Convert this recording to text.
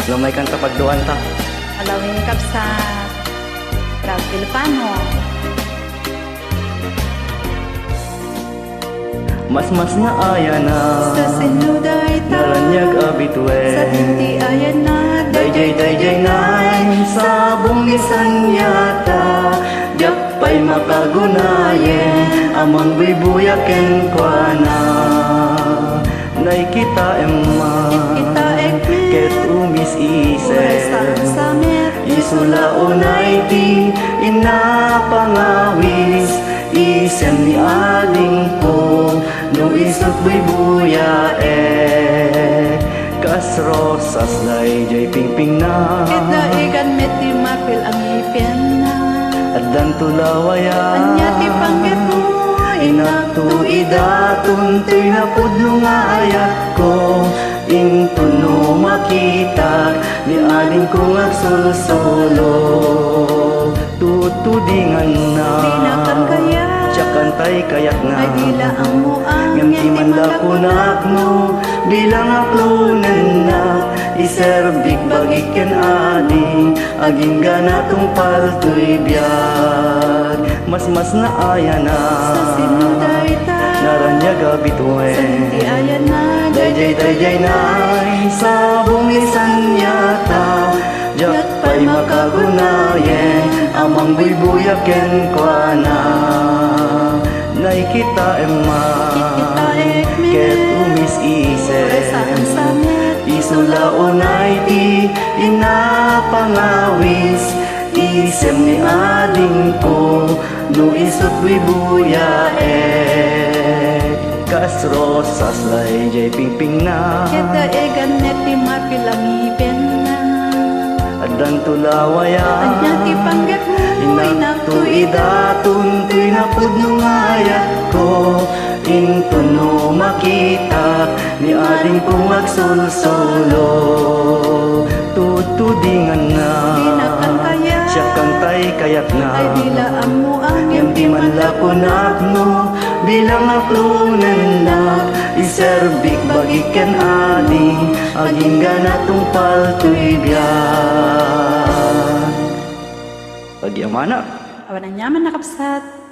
Lumay kang kapagduan ta. Alawin kap sa Proud Filipano. Mas na aya na Sa sinuday ta naranyag abitwe. Sa tinti ayan na Dayjay nay sa bungisan yata. Diyak pa'y makagunayen amang bibuyaken kwa na. Nay kita emma kita ekmen ket umis Urasan isen sa met isulaunay di inapangawis. Isem ni ading ko no isot bibuya kas rosas dayjay pingping na. Kita ikan meti mapil ang ipin na Addan tulawaya Anya ti panggit mo inaktu idatun tuy napudno nga ayat ko. Intuno makita ni ading kong agsulsolo. Tutudingan na Dinakan kaya Tsakantay kayak na Ay dila ang muang Ngam di man lakunak no bilang aklunan na. Iserbik bagiken adi aging ganatong paltoy biyag. Mas na aya na Sa sinuday ta naranyaga Sa bitwen. tinti ayan na Dayjay nay sa bungisan yata. Diyak pa'y makagunayen amang buyaken kwa na. Nay kita emma Kita ekmen ket umis ise Urasan sa met isulaunay di inapangawis. Isem ni ading ko no isot bibuya kas rosas dayjay pingping na. Kita ikan meti mapil ang ipin na Addan tulawaya Anya ti panggit mo inaktu idatun tuy napudno nga ayat ko. Intuno makita ni ading kong agsulsolo. Tutudingan na Dinakan kaya Tsakantay kayak na Ay dila ang muang Ngam di man lakunak no bilang aklunan na. Iserbik bagiken adi aging ganatong paltoy biyag. Pag yamana Awan ang nyaman nakapsat